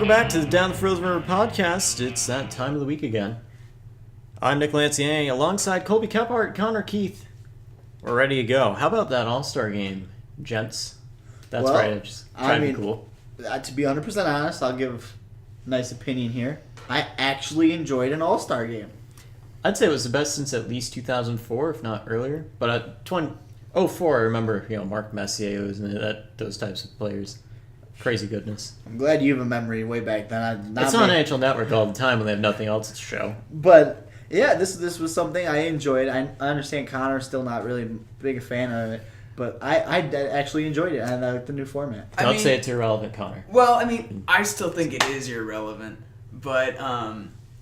Welcome back to the Down the Frozen River podcast. It's that time of the week again. I'm Nick Lancier, alongside Colby Kephart, Connor Keith. We're ready to go. How about that All-Star game, gents? That's right. I just trying to be cool. To be 100% honest, I'll give a nice opinion here. I actually enjoyed an All-Star game. I'd say it was the best since at least 2004, if not earlier. But at 2004, I remember, Marc Messier was in it, those types of players. Crazy goodness. I'm glad you have a memory way back then. It's on NHL Network all the time when they have nothing else to show. But yeah, this was something I enjoyed. I understand Connor's still not really big a fan of it, but I actually enjoyed it, and I like the new format. Don't say it's irrelevant, Connor. Well, I still think it is irrelevant, but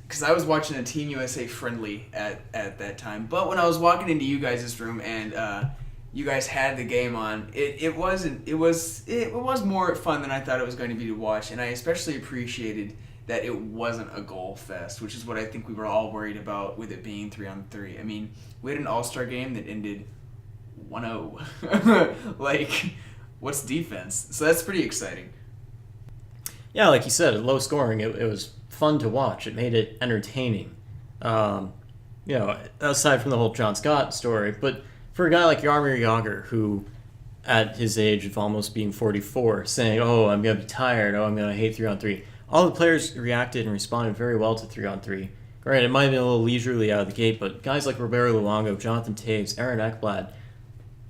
because I was watching a Team USA friendly at that time. But when I was walking into you guys' room and you guys had the game on, it was more fun than I thought it was going to be to watch, and I especially appreciated that it wasn't a goal fest, which is what I think we were all worried about with it being 3-on-3. We had an All-Star game that ended 1-0. Like, what's defense? So that's pretty exciting. Yeah, like you said, low scoring. It was fun to watch. It made it entertaining. Aside from the whole John Scott story, but for a guy like Jaromir Jagr, who, at his age of almost being 44, saying, "Oh, I'm gonna be tired. Oh, I'm gonna hate 3-on-3." All the players reacted and responded very well to 3-on-3. Granted, it might have been a little leisurely out of the gate, but guys like Roberto Luongo, Jonathan Toews, Aaron Ekblad,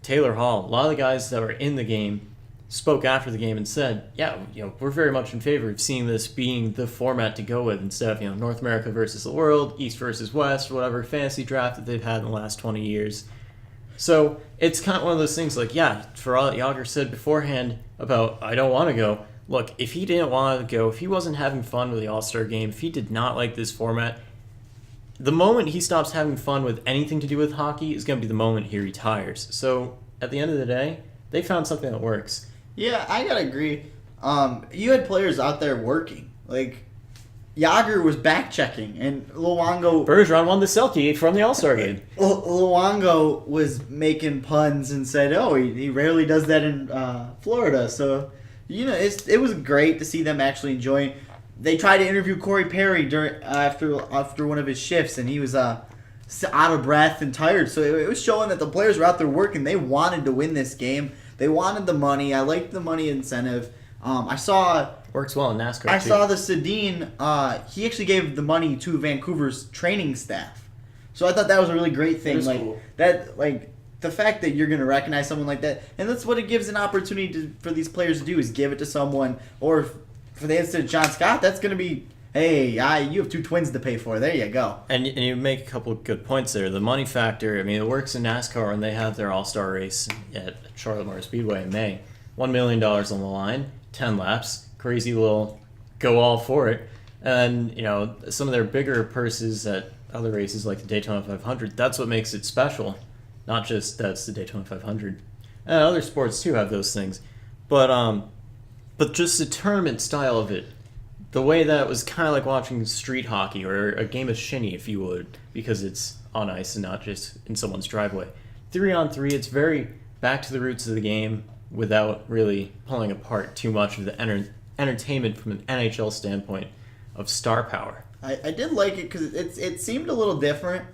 Taylor Hall, a lot of the guys that were in the game spoke after the game and said, "Yeah, we're very much in favor of seeing this being the format to go with instead of North America versus the world, East versus West, whatever fantasy draft that they've had in the last 20 years." So it's kind of one of those things like, for all that Jagr said beforehand about, I don't want to go. Look, if he didn't want to go, if he wasn't having fun with the All-Star game, if he did not like this format, the moment he stops having fun with anything to do with hockey is going to be the moment he retires. So at the end of the day, they found something that works. Yeah, I gotta agree. You had players out there working. Like, Jagr was back checking, and Luongo... Bergeron won the Selke from the All-Star game. Luongo was making puns and said, he rarely does that in Florida. So, it was great to see them actually enjoying. They tried to interview Corey Perry after one of his shifts, and he was out of breath and tired. So it was showing that the players were out there working. They wanted to win this game. They wanted the money. I liked the money incentive. Works well in NASCAR, I too. saw the Sedin, he actually gave the money to Vancouver's training staff. So I thought that was a really great thing. Cool. The fact that you're going to recognize someone like that, and that's what it gives an opportunity for these players to do, is give it to someone. Or for the instance of John Scott, that's going to be, hey, you have 2 twins to pay for. There you go. And you make a couple of good points there. The money factor, it works in NASCAR, and they have their All-Star race at Charlotte Motor Speedway in May. $1 million on the line, 10 laps, crazy little go all for it. And, some of their bigger purses at other races like the Daytona 500, that's what makes it special. Not just that's the Daytona 500. And other sports, too, have those things. But just the tournament style of it, the way that it was kind of like watching street hockey or a game of shinny, if you would, because it's on ice and not just in someone's driveway. 3-on-3, it's very back to the roots of the game without really pulling apart too much of the entertainment from an NHL standpoint of star power. I did like it because it seemed a little different.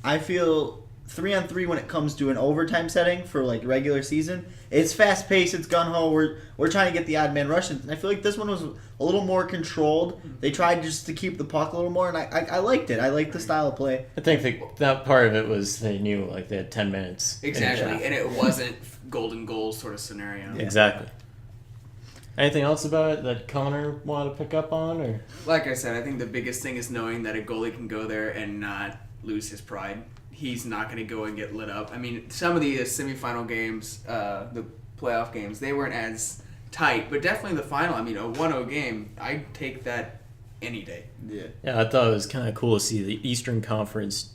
I feel 3-on-3 when it comes to an overtime setting for regular season, it's fast paced, it's gun ho. We're trying to get the odd man rush, and I feel like this one was a little more controlled. They tried just to keep the puck a little more, and I liked it. I liked the style of play. I think that part of it was they knew they had 10 minutes. Exactly, and it wasn't golden goal sort of scenario. Yeah. Exactly. Anything else about it that Connor wanted to pick up on? Or Like I said, I think the biggest thing is knowing that a goalie can go there and not lose his pride. He's not going to go and get lit up. Some of the semifinal games, the playoff games, they weren't as tight, but definitely the final. A 1-0 game, I'd take that any day. Yeah, I thought it was kind of cool to see the Eastern Conference,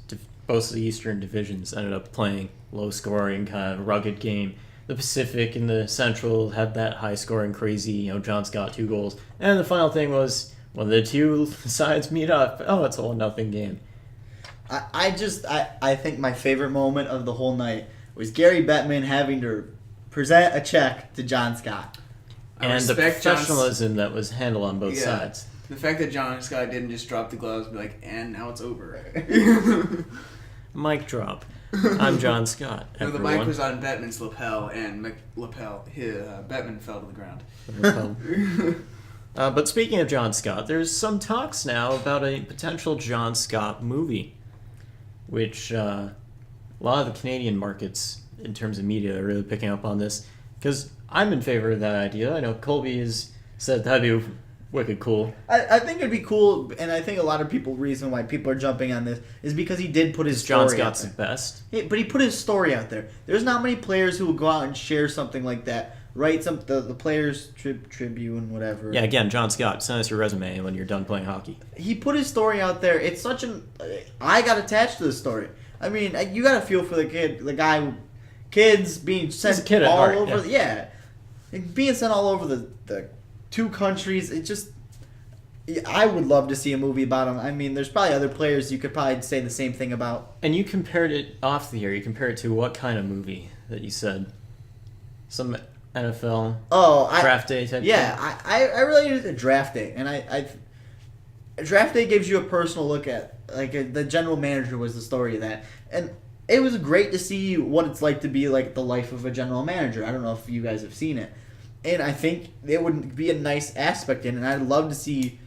both of the Eastern divisions ended up playing low-scoring, kind of rugged game. The Pacific and the Central had that high-scoring, crazy, John Scott 2 goals. And the final thing was, when the two sides meet up, it's a 1-0 game. I think my favorite moment of the whole night was Gary Bettman having to present a check to John Scott. and the respect John's- professionalism that was handled on both Yeah. sides. The fact that John Scott didn't just drop the gloves and be like, and now it's over. Mic drop. I'm John Scott. No, the everyone. mic was on Bettman's lapel, and Bettman fell to the ground. But speaking of John Scott, there's some talks now about a potential John Scott movie, which a lot of the Canadian markets, in terms of media, are really picking up on this. Because I'm in favor of that idea. I know Colby has said that'd be wicked cool. I think it'd be cool, and I think a lot of reason why people are jumping on this is because he did put his story John Scott's the out there. best. But he put his story out there. There's not many players who will go out and share something like that. Write the players tribune, whatever. Yeah, again, John Scott, send us your resume when you're done playing hockey. He put his story out there. It's such an. I got attached to the story. I mean, you got to feel for the guy, kids being sent He's a kid at all heart, over. yeah. Being sent all over the two countries. It just. I would love to see a movie about him. I mean, there's probably other players you could probably say the same thing about. And you compared it off the air. You compared it to what kind of movie that you said? Some NFL draft day type thing? I really did a draft day. And draft day gives you a personal look at, the general manager was the story of that. And it was great to see what it's like to be like the life of a general manager. I don't know if you guys have seen it. And I think it would be a nice aspect in it. And I'd love to see...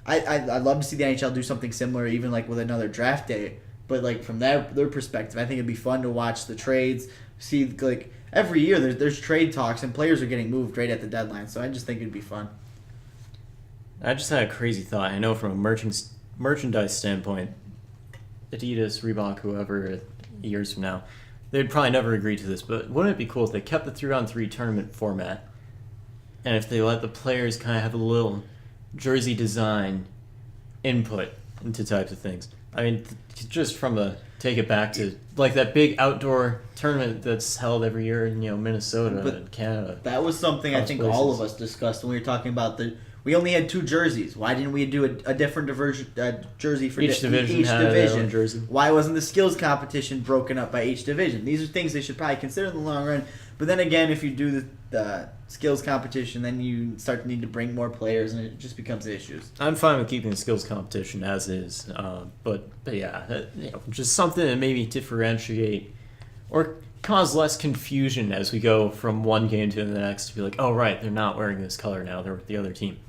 I'd love to see the NHL do something similar, even like with another draft day. But like from their perspective, I think it'd be fun to watch the trades. See, like every year there's trade talks and players are getting moved right at the deadline. So I just think it'd be fun. I just had a crazy thought. I know from a merchandise standpoint, Adidas, Reebok, whoever, years from now, they'd probably never agree to this. But wouldn't it be cool if they kept the 3-on-3 tournament format, and if they let the players kind of have a little jersey design input into types of things? I mean, just from take it back to like that big outdoor tournament that's held every year in Minnesota and Canada. That was something I think all of us discussed when we were talking about we only had 2 jerseys. Why didn't we do a different jersey for each division? Each had division. Their own jersey. Why wasn't the skills competition broken up by each division? These are things they should probably consider in the long run. But then again, if you do the skills competition, then you start to need to bring more players, and it just becomes issues. I'm fine with keeping the skills competition as is, but yeah, just something to maybe differentiate or cause less confusion as we go from one game to the next. To be like, oh right, they're not wearing this color now; they're with the other team.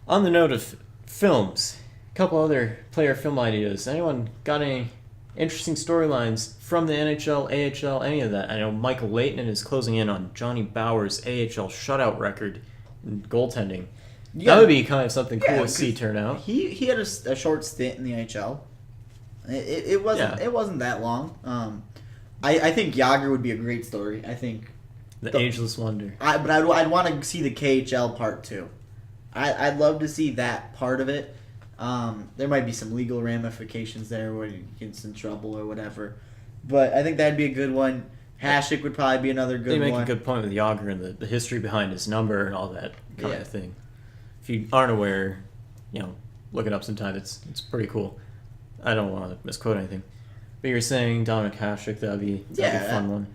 On the note of films, a couple other player film ideas. Anyone got any interesting storylines from the NHL, AHL, any of that? I know Michael Leighton is closing in on Johnny Bauer's AHL shutout record in goaltending. Yeah. That would be kind of something cool Yeah, to see turn out. He had a short stint in the NHL. It wasn't that long. I think Yager would be a great story. I think The Ageless Wonder. But I'd want to see the KHL part too. I'd love to see that part of it. There might be some legal ramifications there where he gets in trouble or whatever. But I think that'd be a good one. Hasek would probably be another good one. They make a good point with Yager and the history behind his number and all that kind of thing. If you aren't aware, look it up sometime. It's pretty cool. I don't want to misquote anything. But you're saying Dominic Hasek, that'd be a fun one.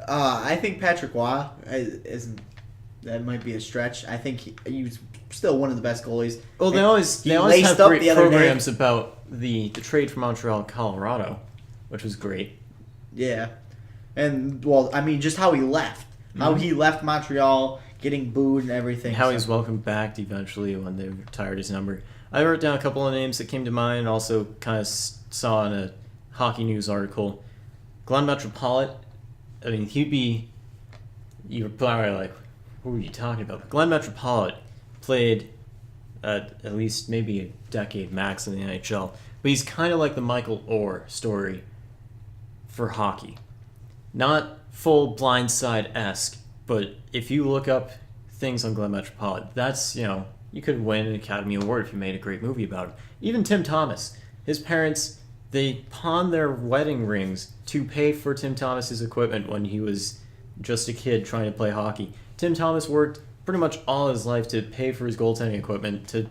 I think Patrick Waugh isn't. That might be a stretch. I think he's still one of the best goalies. Well, they always have great programs about the trade from Montreal to Colorado, which was great. Yeah. And, just how he left. How he left Montreal, getting booed and everything. How he's welcomed back eventually when they retired his number. I wrote down a couple of names that came to mind and also kind of saw in a Hockey News article. Glenn Metropolitan, I mean, you were probably like, who are you talking about? But Glenn Metropolitan played at least maybe a decade max in the NHL. But he's kind of like the Michael Orr story for hockey. Not full Blindside-esque, but if you look up things on Glenn Metropolitan, that's, you could win an Academy Award if you made a great movie about it. Even Tim Thomas, his parents, they pawned their wedding rings to pay for Tim Thomas's equipment when he was just a kid trying to play hockey. Tim Thomas worked pretty much all his life to pay for his goaltending equipment to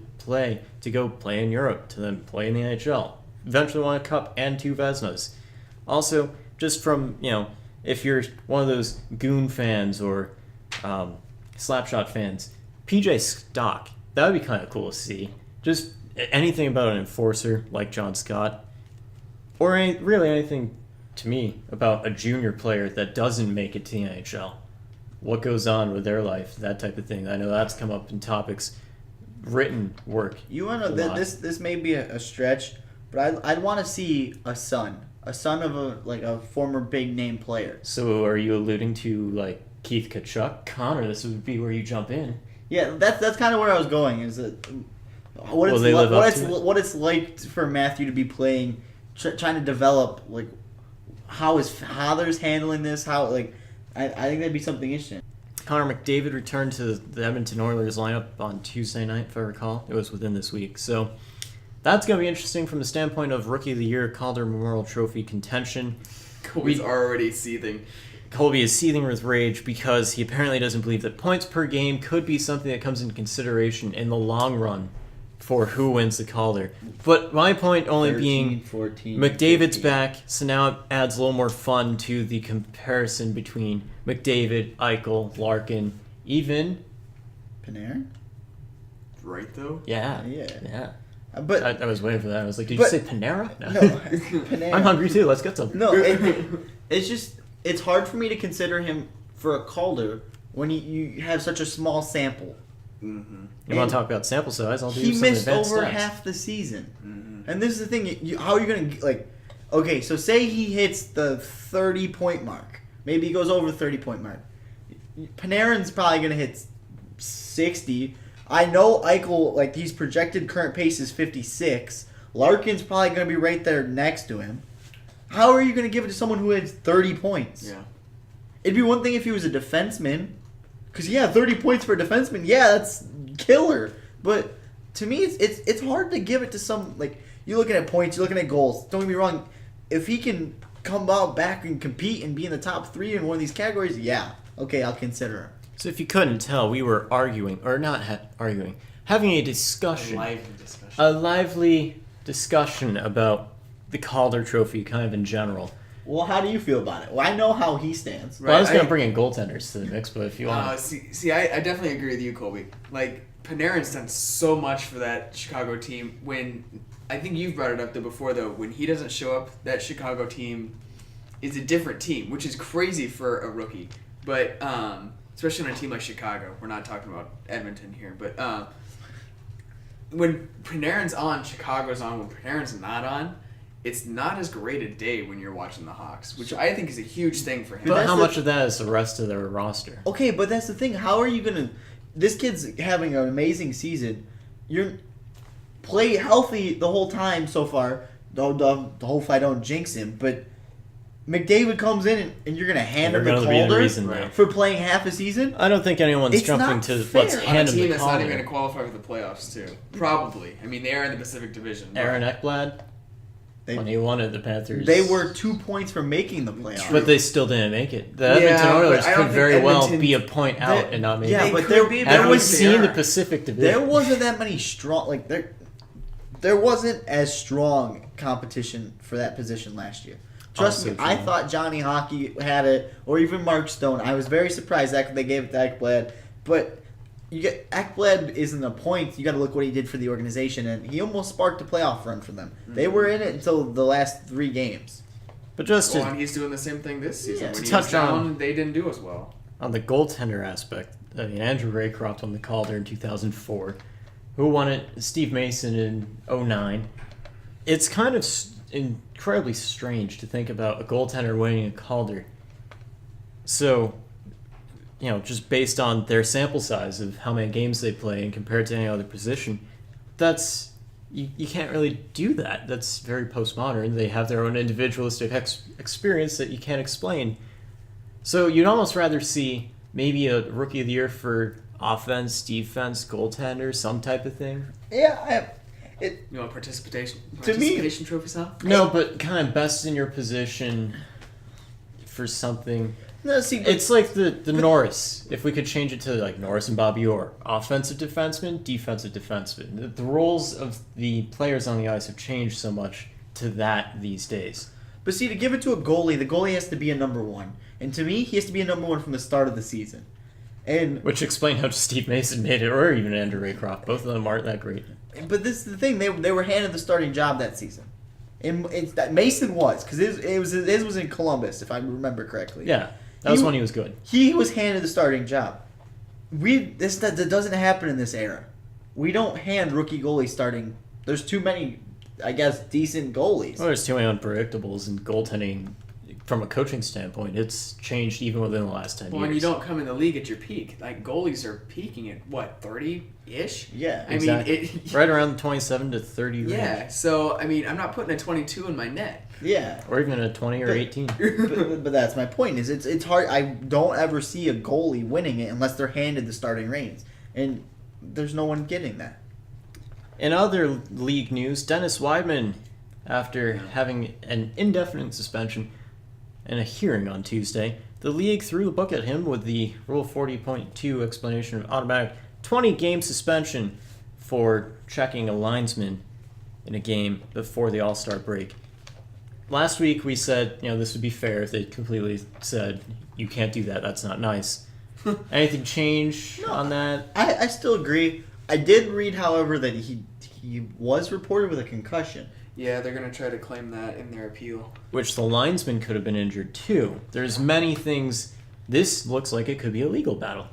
go play in Europe, to then play in the NHL. Eventually won a cup and 2 Vezinas. Also, just from, if you're one of those Goon fans or Slapshot fans, PJ Stock, that would be kind of cool to see. Just anything about an enforcer like John Scott, or really anything to me about a junior player that doesn't make it to the NHL. What goes on with their life, that type of thing. I know that's come up in topics, written work. You want to this may be a stretch, but I'd want to see a son of a former big name player. So are you alluding to like Keith Tkachuk? Connor, this would be where you jump in. Yeah, that's kind of where I was going. Is that what it's like for Matthew to be playing, trying to develop like how his father's handling this. How like I think that'd be something interesting. Connor McDavid returned to the Edmonton Oilers lineup on Tuesday night, if I recall. It was within this week, so that's going to be interesting from the standpoint of Rookie of the Year, Calder Memorial Trophy contention. Colby's already seething. Colby is seething with rage because he apparently doesn't believe that points per game could be something that comes into consideration in the long run for who wins the Calder. But my point only 13, being 14, McDavid's 15. back, so now it adds a little more fun to the comparison between McDavid, Eichel, Larkin, even... Panarin? Right, though? Yeah. But I was waiting for that. I was like, did you say Panera? No, Panarin. I'm hungry too. Let's get some. No, it's just it's hard for me to consider him for a Calder when you have such a small sample. Mm-hmm. You want to talk about sample size? I'll do He some missed advanced over stats. half the season. Mm-hmm. And this is the thing, how are you going to, like, okay, so say he hits the 30-point mark. Maybe he goes over the 30-point mark. Panarin's probably going to hit 60. I know Eichel, like, he's projected current pace is 56. Larkin's probably going to be right there next to him. How are you going to give it to someone who hits 30 points? Yeah. It'd be one thing if he was a defenseman. Because, 30 points for a defenseman, that's killer. But to me, it's hard to give it to some, like, you're looking at points, you're looking at goals. Don't get me wrong. If he can come out back and compete and be in the top 3 in one of these categories, okay, I'll consider him. So if you couldn't tell, we were arguing, or not arguing, having a discussion. A lively discussion about the Calder Trophy kind of in general. Well, how do you feel about it? Well, I know how he stands. Well, I was going to bring in goaltenders to the mix, but if you want... I definitely agree with you, Colby. Like, Panarin's done so much for that Chicago team. When I think you've brought it up before, though. When he doesn't show up, that Chicago team is a different team, which is crazy for a rookie. But especially on a team like Chicago, we're not talking about Edmonton here. But when Panarin's on, Chicago's on. When Panarin's not on, it's not as great a day when you're watching the Hawks, which I think is a huge thing for him. But how much of that is the rest of their roster? Okay, but that's the thing. How are you going to... This kid's having an amazing season. You're play healthy the whole time so far. Hopefully I don't jinx him, but McDavid comes in and you're going to hand him the Calder for playing half a season? I don't think anyone's jumping to let's hand him the Calder. On a team that's not even going to qualify for the playoffs, too. Probably. I mean, they are in the Pacific Division. Aaron Ekblad? When he wanted the Panthers. They were 2 points from making the playoffs. But they still didn't make it. The Edmonton Oilers could very well be a point out and not make it. Yeah, but have we seen the Pacific Division? There wasn't that many strong... Like, there wasn't as strong competition for that position last year. Trust me, I thought Johnny Hockey had it, or even Mark Stone. I was very surprised that they gave it to Ekblad. But... Ekblad isn't a point. You got to look what he did for the organization, and he almost sparked a playoff run for them. Mm-hmm. They were in it until the last 3 games. But just and he's doing the same thing this season. Yeah, when to he was touch down, on they didn't do as well. On the goaltender aspect, I mean, Andrew Raycroft won the Calder in 2004. Who won it? Steve Mason in 2009. It's kind of incredibly strange to think about a goaltender winning a Calder. So, just based on their sample size of how many games they play and compared to any other position, that's you can't really do that. That's very postmodern. They have their own individualistic experience that you can't explain. So you'd almost rather see maybe a Rookie of the Year for offense, defense, goaltender, some type of thing. Yeah, participation trophies, huh? No, but kind of best in your position for something. No, see, it's like the Norris. If we could change it to like Norris and Bobby Orr, offensive defenseman, defensive defenseman. The roles of the players on the ice have changed so much to that these days. But see, to give it to a goalie, the goalie has to be a number 1, and to me, he has to be a number 1 from the start of the season. And Which explained how Steve Mason made it, or even Andrew Raycroft. Both of them aren't that great. but this is the thing, they were handed the starting job that season. And it's that Mason was, because his was in Columbus, if I remember correctly. Yeah, that was when he was good. He was handed the starting job. That doesn't happen in this era. We don't hand rookie goalies starting. There's too many, I guess, decent goalies. Well, there's too many unpredictables in goaltending. From a coaching standpoint, it's changed even within the last 10 years. Well, when you don't come in the league at your peak, like goalies are peaking at what, 30-ish? Yeah, exactly. I mean, right around the 27 to 30 range. Yeah, so I mean, I'm not putting a 22 in my net. Yeah, Or even a 20 or 18. but that's my point. Is it's hard. I don't ever see a goalie winning it unless they're handed the starting reins, and there's no one getting that. In other league news, Dennis Weidman, after having an indefinite suspension and a hearing on Tuesday, the league threw the book at him with the Rule 40.2 explanation of automatic 20-game suspension for checking a linesman in a game before the All-Star break. Last week we said, this would be fair if they completely said, you can't do that, that's not nice. Anything change on that? I still agree. I did read, however, that he was reported with a concussion. Yeah, they're going to try to claim that in their appeal. Which the linesman could have been injured too. There's many things. This looks like it could be a legal battle.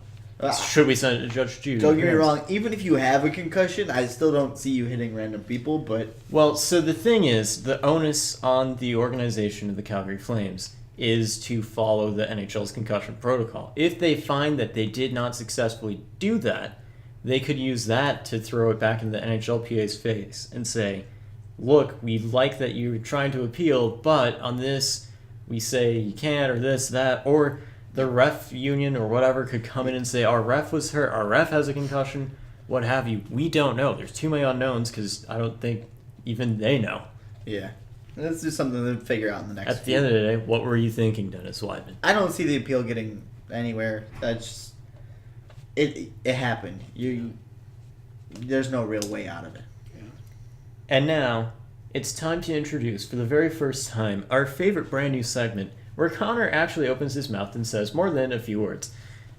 Should we send it to Judge Judy? Don't get me wrong. Even if you have a concussion, I still don't see you hitting random people. But Well, so the thing is, the onus on the organization of the Calgary Flames is to follow the NHL's concussion protocol. If they find that they did not successfully do that, they could use that to throw it back in the NHLPA's face and say, look, we like that you're trying to appeal, but on this, we say you can't, or this, that, or the ref union or whatever could come in and say, our ref was hurt, our ref has a concussion, what have you. We don't know. There's too many unknowns because I don't think even they know. yeah, that's just something to figure out in the next. At the end of the day, what were you thinking, Dennis Weidman? I don't see the appeal getting anywhere. That's it happened. There's no real way out of it. And now, it's time to introduce, for the very first time, our favorite brand new segment, where Connor actually opens his mouth and says more than a few words.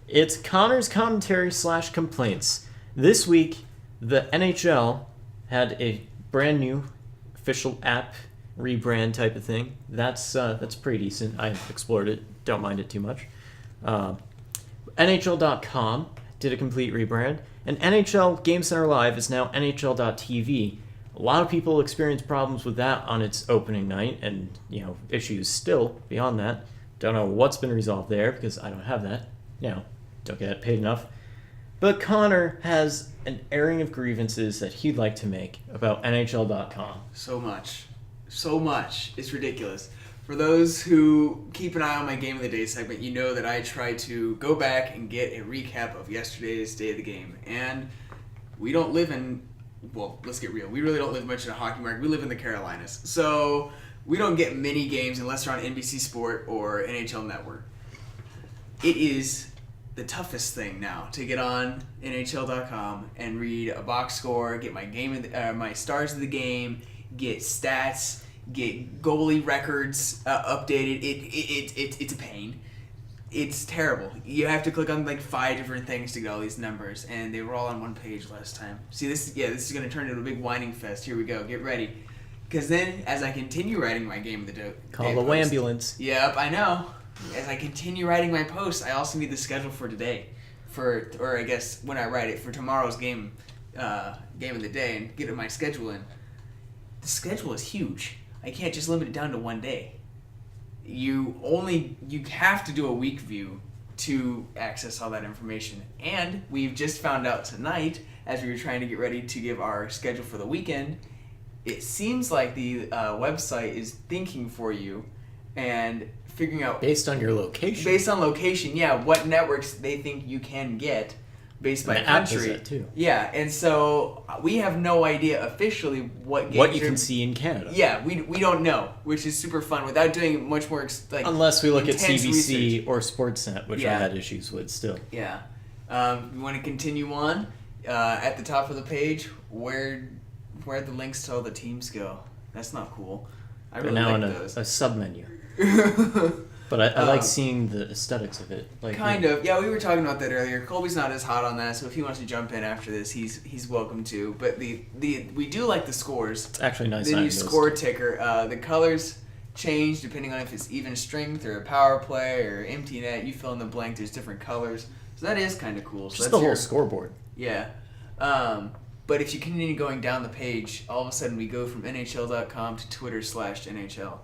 It's Connor's commentary / complaints. This week, the NHL had a brand new official app rebrand type of thing. That's pretty decent. I've explored it. Don't mind it too much. NHL.com did a complete rebrand, and NHL Game Center Live is now NHL.tv. A lot of people experience problems with that on its opening night, and issues still beyond that. Don't know what's been resolved there because I don't have that. Don't get paid enough. But Connor has an airing of grievances that he'd like to make about NHL.com. So much. It's ridiculous. For those who keep an eye on my Game of the Day segment, you know that I try to go back and get a recap of yesterday's day of the game. And we don't live in, well, let's get real. We really don't live much in a hockey market. We live in the Carolinas. So we don't get many games unless they're on NBC Sport or NHL Network. It is the toughest thing now to get on NHL.com and read a box score, get my my stars of the game, get stats, get goalie records updated. It's a pain. It's terrible. You have to click on like 5 different things to get all these numbers, and they were all on one page last time. See, this is going to turn into a big whining fest. Here we go. Get ready. Because then, as I continue writing my Game of the Day Call the ambulance. Yep, I know. As I continue writing my posts, I also need the schedule for today. Or I guess when I write it, for tomorrow's game of the day, and get my schedule in. The schedule is huge. I can't just limit it down to one day. You have to do a week view to access all that information. And we've just found out tonight, as we were trying to get ready to give our schedule for the weekend, it seems like the website is thinking for you and figuring out... Based on your location. Based on location, yeah, what networks they think you can get based by the app country. does that too. Yeah, and so we have no idea officially what you can see in Canada. Yeah, we don't know, which is super fun without doing much more unless we look at CBC research. or Sportsnet, which I had issues with still. Yeah. We want to continue on. At the top of the page, where'd the links to all the teams go? That's not cool. I really now like in those. a sub-menu. But I like seeing the aesthetics of it. Like, Kind of. Yeah, we were talking about that earlier. Colby's not as hot on that, so if he wants to jump in after this, he's welcome to. But we do like the scores. It's actually nice. The new score ticker. The colors change depending on if it's even strength or a power play or empty net. You fill in the blank. There's different colors, so that is kind of cool. So Just that's the whole scoreboard. Yeah. But if you continue going down the page, all of a sudden we go from NHL.com to Twitter/NHL.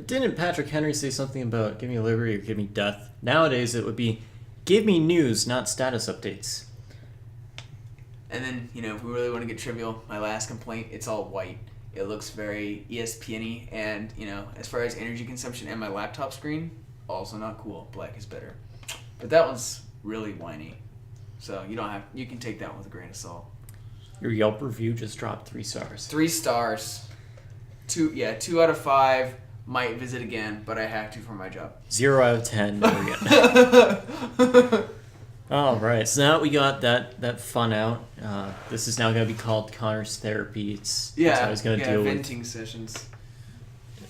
Didn't Patrick Henry say something about give me liberty or give me death? Nowadays it would be give me news, not status updates. And then, if we really want to get trivial, my last complaint, it's all white. It looks very ESPN-y, and, as far as energy consumption and my laptop screen, also not cool. Black is better. But that one's really whiny. So you can take that one with a grain of salt. Your Yelp review just dropped 3 stars. 3 stars. 2 out of 5. Might visit again, but I have to for my job. 0 out of 10. Never again. All right, so now we got that fun out. This is now going to be called Connor's therapy. It's how he's going to deal venting with. Sessions.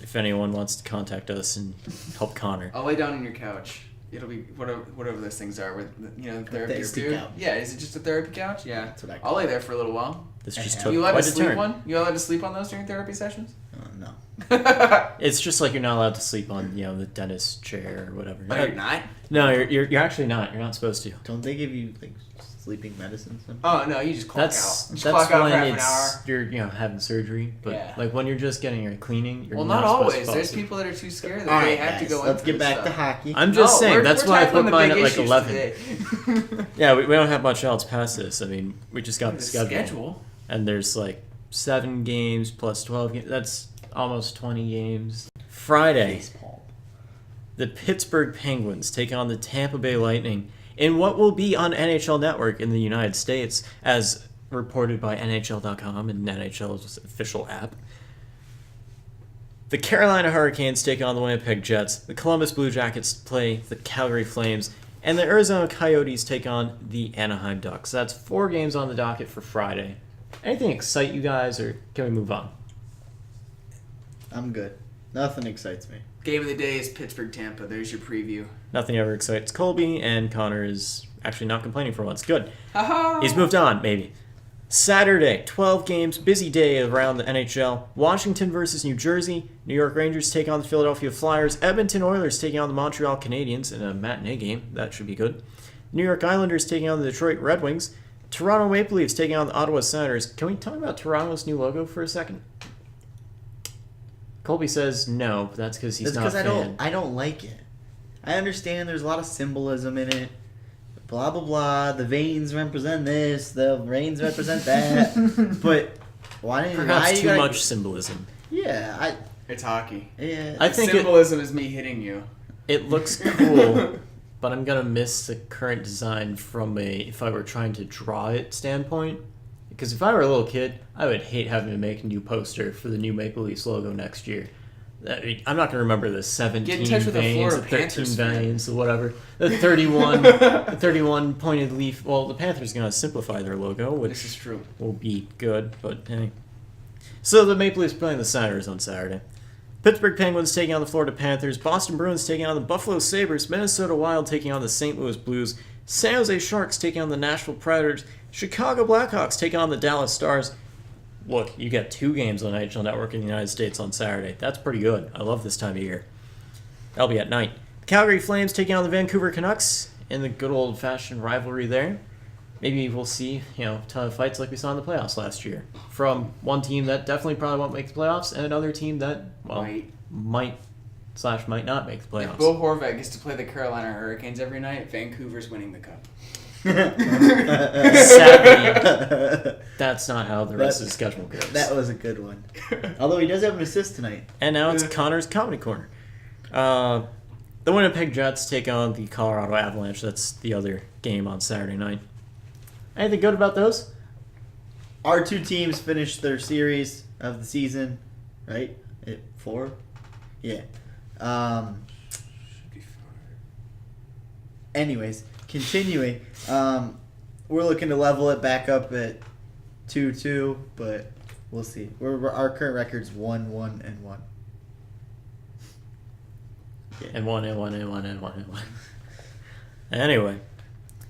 If anyone wants to contact us and help Connor, I'll lay down on your couch. It'll be whatever those things are with therapy. couch. Yeah, is it just a therapy couch? Yeah, That's what I I'll lay there for a little while. this just Are took You allowed quite to a sleep turn. on? You allowed to sleep on those during therapy sessions? No. It's just like you're not allowed to sleep on the dentist chair or whatever. But you're not. No, you're actually not. You're not supposed to. Don't they give you sleeping medicine? Oh no, you just clock That's out. Just that's clock out when for half an hour. you're having surgery, but Yeah. like when you're just getting your cleaning, you're Well, not not supposed always. to fall There's asleep. people that are too scared that All they right, have to guys, go in. let's for get this back to stuff. hockey. I'm just saying we're that's why I tackling put the mine big at like issues 11. today. Yeah, we don't have much else past this. I mean, we just got the schedule, schedule. and there's like 7 games plus 12 games. That's almost 20 games. Friday, Baseball. the Pittsburgh Penguins take on the Tampa Bay Lightning in what will be on NHL Network in the United States, as reported by NHL.com and NHL's official app. The Carolina Hurricanes take on the Winnipeg Jets. The Columbus Blue Jackets play the Calgary Flames. And the Arizona Coyotes take on the Anaheim Ducks. That's 4 games on the docket for Friday. Anything excite you guys, or can we move on? I'm good. Nothing excites me. Game of the day is Pittsburgh Tampa. There's your preview. Nothing ever excites Colby, and Connor is actually not complaining for once. Good. Haha. He's moved on, maybe. Saturday, 12 games, busy day around the NHL. Washington versus New Jersey. New York Rangers take on the Philadelphia Flyers. Edmonton Oilers taking on the Montreal Canadiens in a matinee game. That should be good. New York Islanders taking on the Detroit Red Wings. Toronto Maple Leafs taking on the Ottawa Senators. Can we talk about Toronto's new logo for a second? Colby says no, but that's because he's That's not a because fan. I don't like it. I understand there's a lot of symbolism in it. Blah blah blah. The veins represent this. The reins represent that. But why? Perhaps you too gotta- much symbolism. Yeah, It's hockey. I think Symbolism is me hitting you. it looks cool, but I'm gonna miss the current design from if I were trying to draw it standpoint. Because if I were a little kid, I would hate having to make a new poster for the new Maple Leafs logo next year. I'm not going to remember the 17 Get in touch with the veins, the Florida 13 Panthers fan. veins, or whatever. The 31 pointed leaf. Well, the Panthers are going to simplify their logo, which This is true. will be good, but hey. So the Maple Leafs playing the Senators on Saturday. Pittsburgh Penguins taking on the Florida Panthers. Boston Bruins taking on the Buffalo Sabres. Minnesota Wild taking on the St. Louis Blues. San Jose Sharks taking on the Nashville Predators. Chicago Blackhawks taking on the Dallas Stars. Look, you get 2 games on NHL Network in the United States on Saturday. That's pretty good. I love this time of year. That'll be at night. Calgary Flames taking on the Vancouver Canucks in the good old-fashioned rivalry there. Maybe we'll see, a ton of fights like we saw in the playoffs last year. From one team that definitely probably won't make the playoffs, and another team that, might not make the If playoffs. Bill Horvath gets to play the Carolina Hurricanes every night, Vancouver's winning the cup. Sadly, that's not how the rest of the schedule goes. That was a good one. Although he does have an assist tonight. And now it's Connor's Comedy Corner. The Winnipeg Jets take on the Colorado Avalanche. That's the other game on Saturday night. Anything good about those? Our 2 teams finished their series of the season, right? 4? Yeah. Anyways, continuing. We're looking to level it back up at 2-2, but we'll see. Our current record's 1-1-1. and one. Anyway,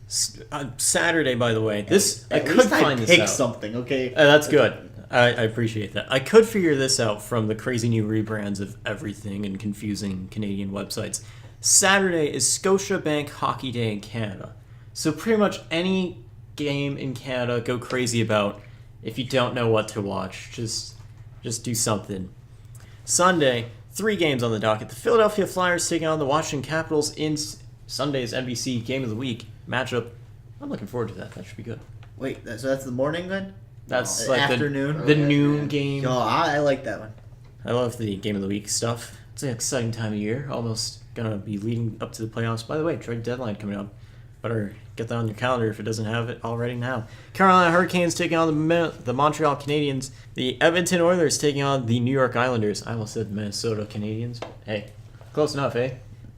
Saturday, by the way, I could find this pick out. something, okay? That's good. I appreciate that. I could figure this out from the crazy new rebrands of everything and confusing Canadian websites. Saturday is Scotiabank Hockey Day in Canada. So pretty much any game in Canada, go crazy about. If you don't know what to watch, just do something. Sunday, 3 games on the docket. The Philadelphia Flyers taking on the Washington Capitals in Sunday's NBC Game of the Week matchup. I'm looking forward to that. That should be good. Wait, so that's the morning then? That's No, like afternoon? the noon game. Oh, I like that one. I love the Game of the Week stuff. It's an exciting time of year. Almost gonna be leading up to the playoffs. By the way, trade deadline coming up. Better get that on your calendar if it doesn't have it already now. Carolina Hurricanes taking on the Montreal Canadiens. The Edmonton Oilers taking on the New York Islanders. I almost said Minnesota Canadiens. Hey, close enough, eh?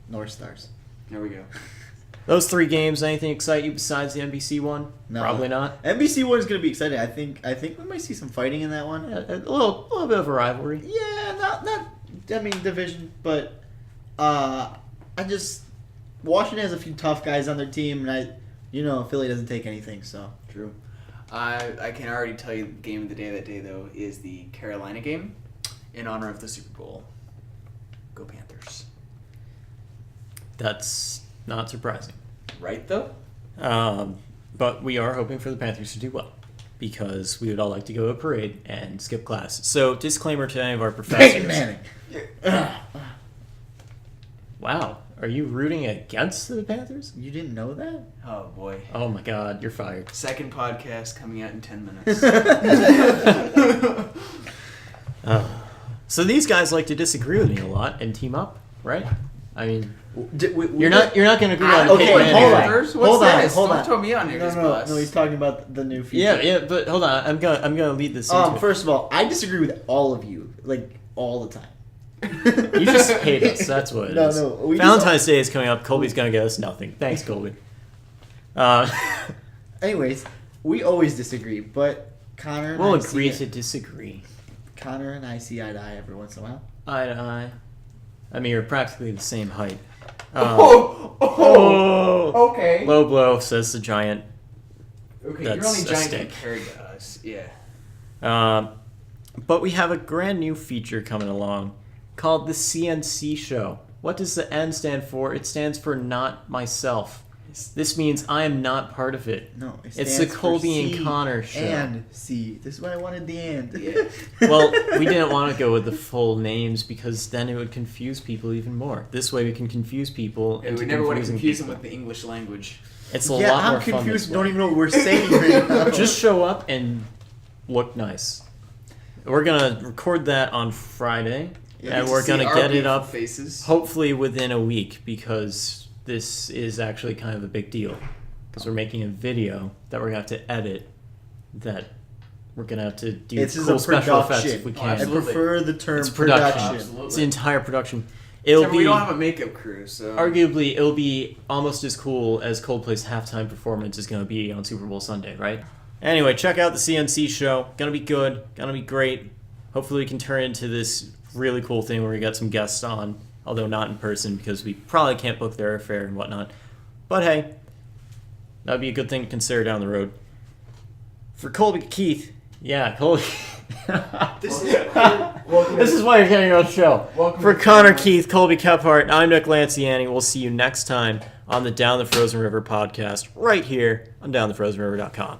North Stars. There we go. Those 3 games, anything excite you besides the NBC one? No. Probably not. NBC one is going to be exciting. I think we might see some fighting in that one. Yeah, a little bit of a rivalry. Yeah, not division, but Washington has a few tough guys on their team, and Philly doesn't take anything, so. True. I can already tell you the game of the day that day, though, is the Carolina game in honor of the Super Bowl. Go Panthers. That's not surprising. Right, though? But we are hoping for the Panthers to do well because we would all like to go to a parade and skip class. So, disclaimer to any of our professors. Manning. Wow. Are you rooting against the Panthers? You didn't know that? Oh, boy. Oh my God, you're fired. Second podcast coming out in 10 minutes. So these guys like to disagree with me a lot and team up, right? I mean, We you're not going to agree on the okay, Peyton Manning hold on. thing. What's Hold on, this? hold Don't on. throw me on here. No, he's talking about the new feature. Yeah, but hold on. I'm gonna lead this into it. First of all, I disagree with all of you, like, all the time. You just hate us. That's what it is. No. Valentine's Day is coming up. Colby's gonna get us nothing. Thanks, Colby. Anyways, we always disagree, but Connor and We'll I agree see to disagree. Connor and I see eye to eye every once in a while. Eye to eye. I mean, you're practically the same height. Okay. Low blow, says the giant. Okay, That's you're only a giant stick. compared to us. Yeah. But we have a brand new feature coming along called the CNC Show. What does the N stand for? It stands for Not Myself. This means I am not part of it. No, it It's the stands for Colby C and Connor show. And C. This is why I wanted the and. Yeah. Well, we didn't want to go with the full names because then it would confuse people even more. This way we can confuse people. Yeah, into we never want to confusing confuse them people. with the English language. It's a Yeah, lot I'm more fun confused. this Don't way. even know what we're saying right now. Just show up and look nice. We're going to record that on Friday, Yeah, and to we're see going to our get it beautiful up faces. hopefully within a week because this is actually kind of a big deal. Because we're making a video that we're going to have to edit that we're going to have to do It's cool a special effects production. if we Oh, can. I absolutely. prefer the term It's production. production. Absolutely. It's the entire production. It'll Except be we don't have a makeup crew, so arguably it'll be almost as cool as Coldplay's halftime performance is going to be on Super Bowl Sunday, right? Anyway, check out the CNC show. Gonna be good. Gonna be great. Hopefully we can turn into this really cool thing where we got some guests on, although not in person because we probably can't book their airfare and whatnot. But hey, that'd be a good thing to consider down the road. For Colby Keith, yeah, Colby. this This is why you're getting on the show. Welcome For to Connor Canada. Keith, Colby Kephart, I'm Nick Lanciani. We'll see you next time on the Down the Frozen River podcast right here on downthefrozenriver.com.